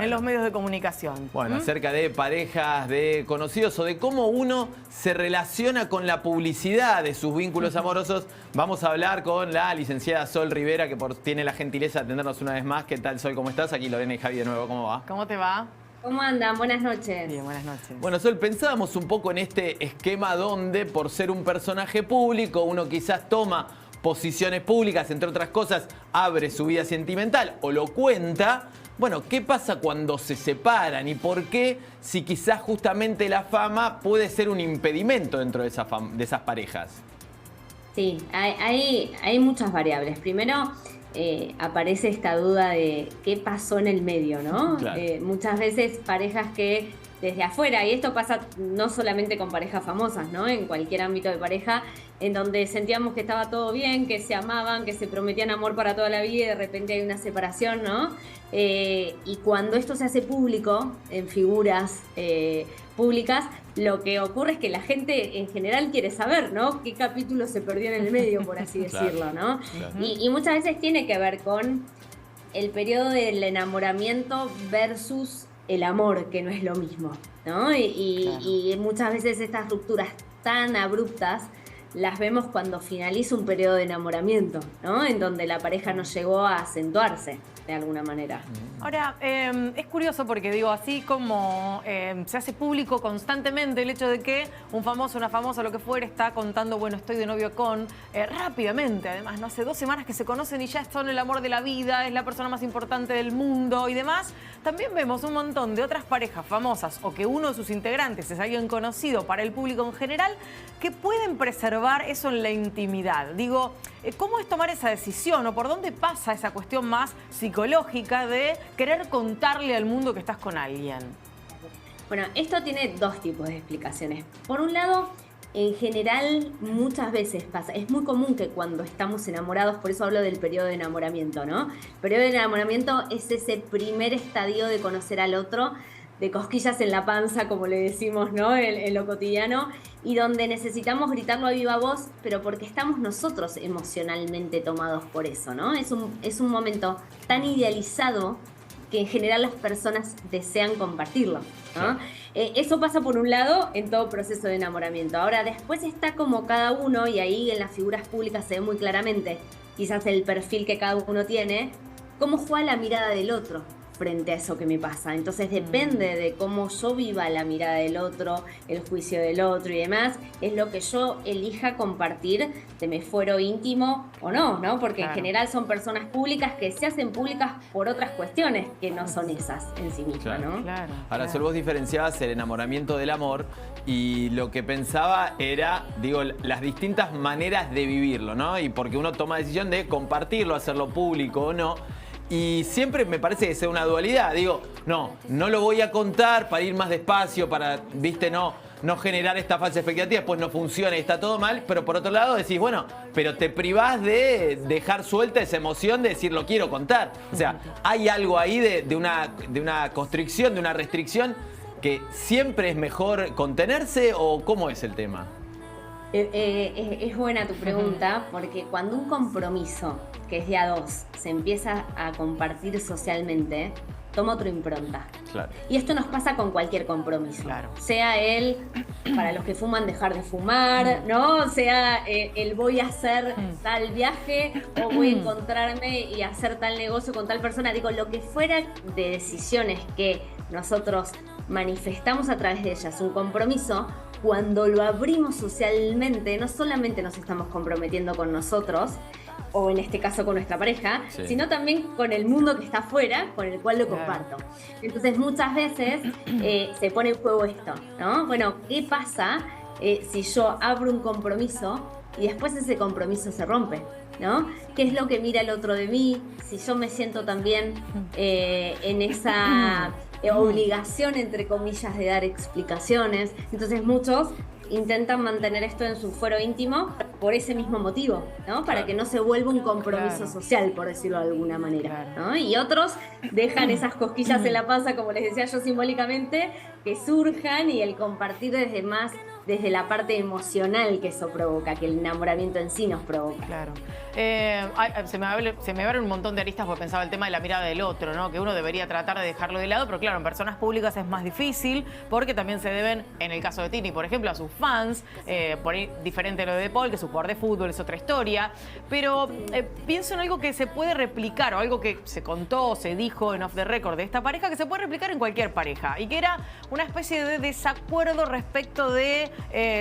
en los medios de comunicación. Bueno, acerca de parejas, de conocidos o de cómo uno se relaciona con la publicidad de sus vínculos amorosos, vamos a hablar con la licenciada Sol Rivera, que tiene la gentileza de atendernos una vez más. ¿Qué tal, Sol? ¿Cómo estás? Aquí Lorena y Javi de nuevo. ¿Cómo va? ¿Cómo te va? ¿Cómo andan? Buenas noches. Bien, buenas noches. Bueno, Sol, pensábamos un poco en este esquema donde, por ser un personaje público, uno quizás toma posiciones públicas, entre otras cosas, abre su vida sentimental o lo cuenta. Bueno, ¿qué pasa cuando se separan y por qué, si quizás justamente la fama puede ser un impedimento dentro de esas parejas? Sí, hay muchas variables. Primero, aparece esta duda de qué pasó en el medio, ¿no? Claro. Muchas veces parejas que desde afuera, y esto pasa no solamente con parejas famosas, ¿no? En cualquier ámbito de pareja, en donde sentíamos que estaba todo bien, que se amaban, que se prometían amor para toda la vida y de repente hay una separación, ¿no? Y cuando esto se hace público, en figuras públicas, lo que ocurre es que la gente en general quiere saber, ¿no? Qué capítulo se perdió en el medio, por así decirlo, ¿no? Claro. Y muchas veces tiene que ver con el periodo del enamoramiento versus el amor, que no es lo mismo, ¿no? Y muchas veces estas rupturas tan abruptas las vemos cuando finaliza un periodo de enamoramiento, ¿no? En donde la pareja no llegó a acentuarse de alguna manera. Ahora, es curioso porque digo, así como se hace público constantemente el hecho de que un famoso, una famosa, lo que fuera, está contando, bueno, estoy de novio con, rápidamente, además, no hace 2 semanas que se conocen y ya son el amor de la vida, es la persona más importante del mundo y demás, también vemos un montón de otras parejas famosas o que uno de sus integrantes es alguien conocido para el público en general, que pueden preservar eso en la intimidad. Digo, ¿cómo es tomar esa decisión o por dónde pasa esa cuestión más psicológica de querer contarle al mundo que estás con alguien? Bueno, esto tiene 2 tipos de explicaciones. Por un lado, en general, muchas veces pasa. Es muy común que cuando estamos enamorados, por eso hablo del periodo de enamoramiento, ¿no? El periodo de enamoramiento es ese primer estadio de conocer al otro, de cosquillas en la panza, como le decimos, ¿no? En lo cotidiano, y donde necesitamos gritarlo a viva voz, pero porque estamos nosotros emocionalmente tomados por eso, ¿no? Es un momento tan idealizado que en general las personas desean compartirlo, ¿no? Eso pasa por un lado en todo proceso de enamoramiento. Ahora, después está como cada uno, y ahí en las figuras públicas se ve muy claramente, quizás el perfil que cada uno tiene, cómo juega la mirada del otro frente a eso que me pasa. Entonces depende de cómo yo viva la mirada del otro, el juicio del otro y demás, es lo que yo elija compartir de mi fuero íntimo o no, ¿no? Porque claro, en general son personas públicas que se hacen públicas por otras cuestiones que no son esas en sí mismas, Claro. ¿no? Claro, Ahora, claro. Sol, vos diferenciabas el enamoramiento del amor y lo que pensaba era, digo, las distintas maneras de vivirlo, ¿no? Y porque uno toma decisión de compartirlo, hacerlo público o no. Y siempre me parece que es una dualidad. Digo, no lo voy a contar para ir más despacio, para, viste, no generar esta falsa expectativa, después no funciona y está todo mal, pero por otro lado decís, bueno, pero te privás de dejar suelta esa emoción de decir, lo quiero contar. O sea, hay algo ahí de una constricción, de una restricción, que siempre es mejor contenerse, ¿o cómo es el tema? Es buena tu pregunta, porque cuando un compromiso, que es de a 2, se empieza a compartir socialmente, toma otra impronta. Claro. Y esto nos pasa con cualquier compromiso. Claro. Sea el, para los que fuman, dejar de fumar, ¿no? Sea el voy a hacer tal viaje o voy a encontrarme y hacer tal negocio con tal persona. Digo, lo que fuera de decisiones que nosotros manifestamos a través de ellas, un compromiso, cuando lo abrimos socialmente, no solamente nos estamos comprometiendo con nosotros, o en este caso con nuestra pareja, sí, sino también con el mundo que está afuera, con el cual lo comparto. Entonces muchas veces se pone en juego esto, ¿no? Bueno, ¿qué pasa si yo abro un compromiso y después ese compromiso se rompe, ¿no? ¿Qué es lo que mira el otro de mí? Si yo me siento también en esa obligación, entre comillas, de dar explicaciones. Entonces muchos intentan mantener esto en su fuero íntimo por ese mismo motivo, ¿no? Para que no se vuelva un compromiso social, por decirlo de alguna manera, ¿no? Y otros dejan esas cosquillas en la panza, como les decía yo simbólicamente, que surjan, y el compartir desde la parte emocional que eso provoca, que el enamoramiento en sí nos provoca. Claro. Se me abren un montón de aristas porque pensaba el tema de la mirada del otro, ¿no? Que uno debería tratar de dejarlo de lado, pero claro, en personas públicas es más difícil porque también se deben, en el caso de Tini, por ejemplo, a sus fans, por ahí diferente de lo de Paul, que su jugador de fútbol es otra historia, pero pienso en algo que se puede replicar, o algo que se contó, se dijo en Off the Record de esta pareja, que se puede replicar en cualquier pareja, y que era una especie de desacuerdo respecto de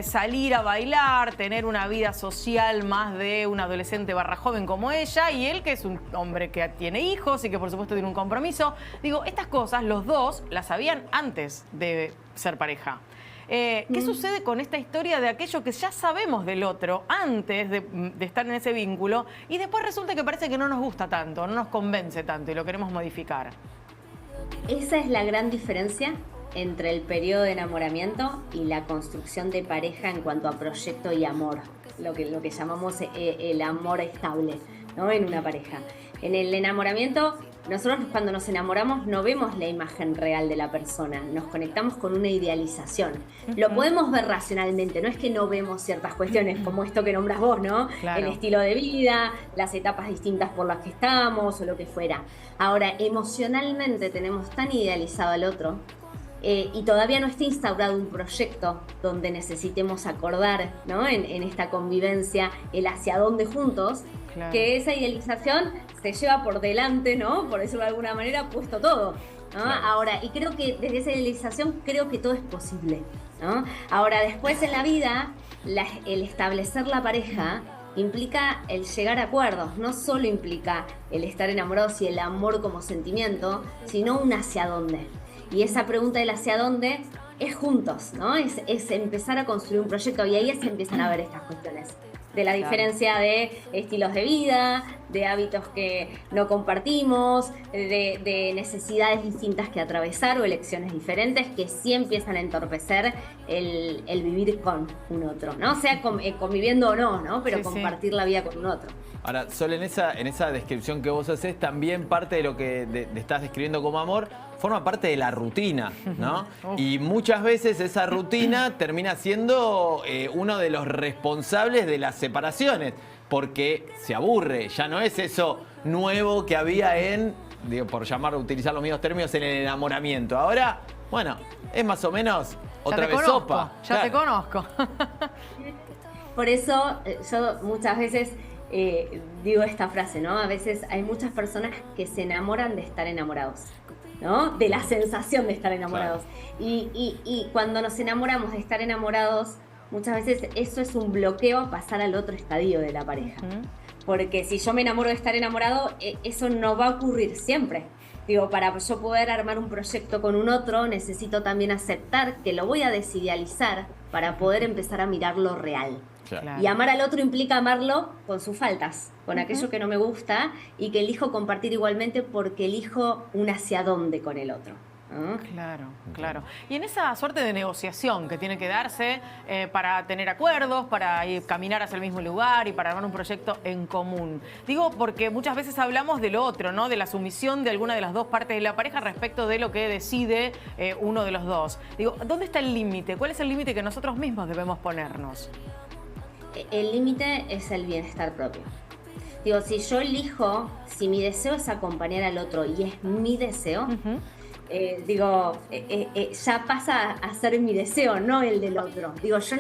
salir a bailar, tener una vida social más de un adolescente barra joven como ella, y él que es un hombre que tiene hijos y que por supuesto tiene un compromiso. Digo, estas cosas los dos las sabían antes de ser pareja. ¿Qué sucede con esta historia de aquello que ya sabemos del otro antes de estar en ese vínculo y después resulta que parece que no nos gusta tanto, no nos convence tanto y lo queremos modificar? Esa es la gran diferencia entre el periodo de enamoramiento y la construcción de pareja en cuanto a proyecto y amor, lo que llamamos el amor estable, ¿no? En una pareja. En el enamoramiento, nosotros cuando nos enamoramos no vemos la imagen real de la persona, nos conectamos con una idealización. Lo podemos ver racionalmente, no es que no vemos ciertas cuestiones como esto que nombras vos, ¿no? Claro. El estilo de vida, las etapas distintas por las que estamos o lo que fuera. Ahora, emocionalmente tenemos tan idealizado al otro, y todavía no está instaurado un proyecto donde necesitemos acordar, ¿no? en esta convivencia el hacia dónde juntos, claro, que esa idealización se lleva por delante, ¿no? Por decirlo de alguna manera, puesto todo, ¿no? Claro. Ahora, y creo que desde esa idealización creo que todo es posible, ¿no? Ahora, después en la vida, el establecer la pareja implica el llegar a acuerdos, no solo implica el estar enamorados y el amor como sentimiento, sino un hacia dónde. Y esa pregunta del hacia dónde es juntos, ¿no? Es empezar a construir un proyecto, y ahí se empiezan a ver estas cuestiones. De la diferencia de estilos de vida, de hábitos que no compartimos, de necesidades distintas que atravesar o elecciones diferentes que sí empiezan a entorpecer el vivir con un otro, ¿no? Sea conviviendo o no, ¿no? Pero sí, compartir la vida con un otro. Ahora, Sol, en esa descripción que vos haces, también parte de lo que estás describiendo como amor forma parte de la rutina, ¿no? Y muchas veces esa rutina termina siendo uno de los responsables de las separaciones, porque se aburre, ya no es eso nuevo que había por utilizar los mismos términos, en el enamoramiento. Ahora, bueno, es más o menos otra vez sopa. Ya te conozco. Por eso yo muchas veces digo esta frase, ¿no? A veces hay muchas personas que se enamoran de estar enamorados, ¿no? De la sensación de estar enamorados. Claro. Y cuando nos enamoramos de estar enamorados, muchas veces eso es un bloqueo a pasar al otro estadio de la pareja. Porque si yo me enamoro de estar enamorado, eso no va a ocurrir siempre. Digo, para yo poder armar un proyecto con un otro, necesito también aceptar que lo voy a desidealizar para poder empezar a mirar lo real. Claro. Y amar al otro implica amarlo con sus faltas, con aquello que no me gusta, y que elijo compartir igualmente porque elijo un hacia dónde con el otro. Claro, claro. Y en esa suerte de negociación que tiene que darse para tener acuerdos, para ir caminar hacia el mismo lugar y para armar un proyecto en común. Digo, porque muchas veces hablamos de lo otro, ¿no? De la sumisión de alguna de las dos partes de la pareja respecto de lo que decide uno de los dos. Digo, ¿dónde está el límite? ¿Cuál es el límite que nosotros mismos debemos ponernos? El límite es el bienestar propio. Digo, si yo elijo, si mi deseo es acompañar al otro y es mi deseo, ya pasa a ser mi deseo, no el del otro. Digo, yo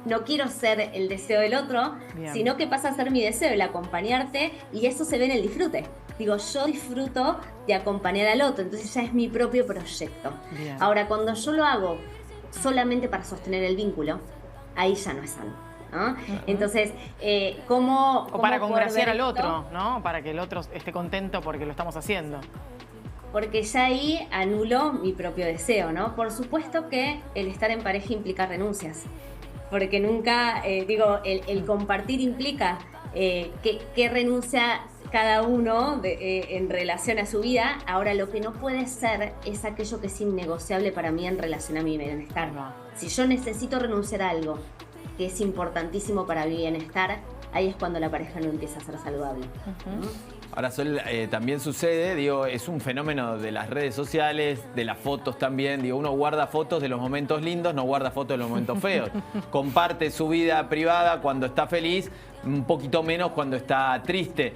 no quiero ser el deseo del otro, bien, sino que pasa a ser mi deseo, el acompañarte, y eso se ve en el disfrute. Digo, yo disfruto de acompañar al otro, entonces ya es mi propio proyecto. Bien. Ahora, cuando yo lo hago solamente para sostener el vínculo, ahí ya no es sano, ¿no? Entonces, ¿cómo para congraciar al otro, ¿no? Para que el otro esté contento porque lo estamos haciendo. Porque ya ahí anulo mi propio deseo, ¿no? Por supuesto que el estar en pareja implica renuncias, porque nunca, el compartir implica qué renuncia cada uno en relación a su vida. Ahora, lo que no puede ser es aquello que es innegociable para mí en relación a mi bienestar. Si yo necesito renunciar a algo que es importantísimo para mi bienestar, ahí es cuando la pareja no empieza a ser saludable. ¿No? Ahora, Sol, también sucede, digo, es un fenómeno de las redes sociales, de las fotos también. Digo, uno guarda fotos de los momentos lindos, no guarda fotos de los momentos feos. Comparte su vida privada cuando está feliz, un poquito menos cuando está triste.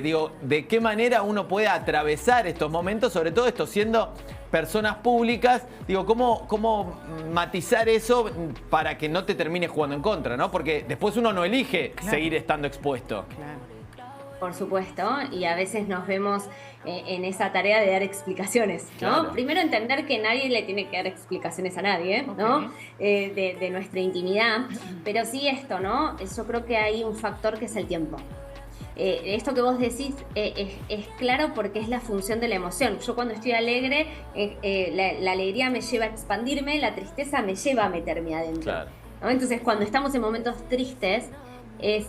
Digo, ¿de qué manera uno puede atravesar estos momentos, sobre todo esto siendo personas públicas? Digo, ¿cómo matizar eso para que no te termines jugando en contra, ¿no? Porque después uno no elige seguir estando expuesto. Claro. Por supuesto, y a veces nos vemos en esa tarea de dar explicaciones, ¿no? Claro. Primero entender que nadie le tiene que dar explicaciones a nadie, ¿no? De nuestra intimidad, pero sí esto, ¿no? Yo creo que hay un factor que es el tiempo. Esto que vos decís es claro porque es la función de la emoción. Yo cuando estoy alegre, la alegría me lleva a expandirme, la tristeza me lleva a meterme adentro. Claro. ¿No? Entonces, cuando estamos en momentos tristes, es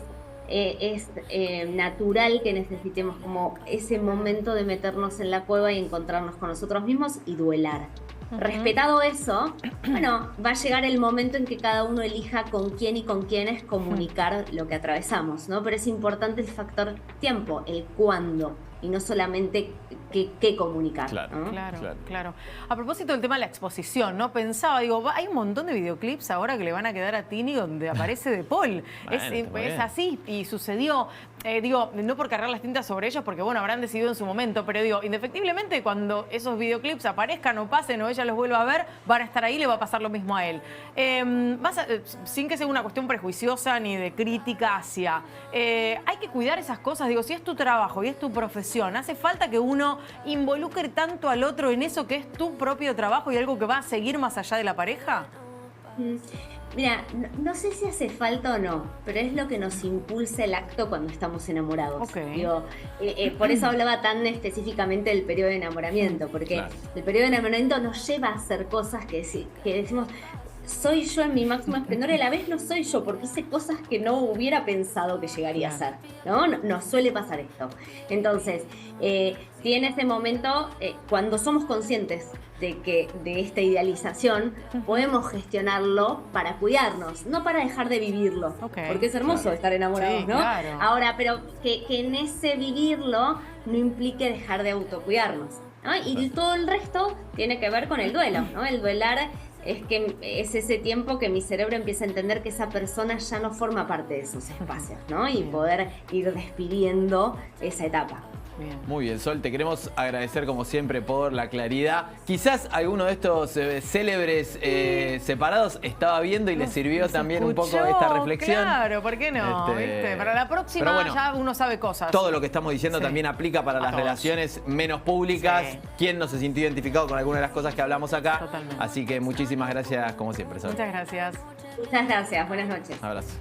natural que necesitemos como ese momento de meternos en la cueva y encontrarnos con nosotros mismos y duelar. Respetado eso, bueno, va a llegar el momento en que cada uno elija con quién y con quiénes comunicar lo que atravesamos, ¿no? Pero es importante el factor tiempo, el cuándo, y no solamente qué comunicar. Claro, ¿no? Claro. A propósito del tema de la exposición, ¿no? Pensaba, digo, hay un montón de videoclips ahora que le van a quedar a Tini donde aparece De Paul. Bueno, es así y sucedió. Digo, no por cargar las tintas sobre ellos, porque bueno, habrán decidido en su momento, pero digo, indefectiblemente cuando esos videoclips aparezcan o pasen o ella los vuelva a ver, van a estar ahí y le va a pasar lo mismo a él. Sin que sea una cuestión prejuiciosa ni de crítica hacia. Hay que cuidar esas cosas, digo, si es tu trabajo y es tu profesión, ¿hace falta que uno involucre tanto al otro en eso que es tu propio trabajo y algo que va a seguir más allá de la pareja? Mira, no sé si hace falta o no, pero es lo que nos impulsa el acto cuando estamos enamorados. Digo, por eso hablaba tan específicamente del periodo de enamoramiento, porque el periodo de enamoramiento nos lleva a hacer cosas que decimos, soy yo en mi máximo esplendor, y a la vez no soy yo, porque hice cosas que no hubiera pensado que llegaría a ser, ¿no? Nos suele pasar esto. Entonces, tiene ese momento, cuando somos conscientes de esta idealización, podemos gestionarlo para cuidarnos, no para dejar de vivirlo, porque es hermoso estar enamorados, ¿no? Claro. Ahora, pero que en ese vivirlo no implique dejar de autocuidarnos, ¿no? Y todo el resto tiene que ver con el duelo, ¿no? El duelar es ese tiempo que mi cerebro empieza a entender que esa persona ya no forma parte de esos espacios, ¿no? Y poder ir despidiendo esa etapa. Bien. Muy bien, Sol, te queremos agradecer como siempre por la claridad. Quizás alguno de estos célebres separados estaba viendo y le sirvió también un poco esta reflexión. Claro, ¿por qué no? ¿Viste? Para la próxima bueno, ya uno sabe cosas. Todo lo que estamos diciendo también aplica para las todos. relaciones menos públicas. Sí. ¿Quién no se sintió identificado con alguna de las cosas que hablamos acá? Totalmente. Así que muchísimas gracias como siempre, Sol. Muchas gracias. Muchas gracias, buenas noches. Un abrazo.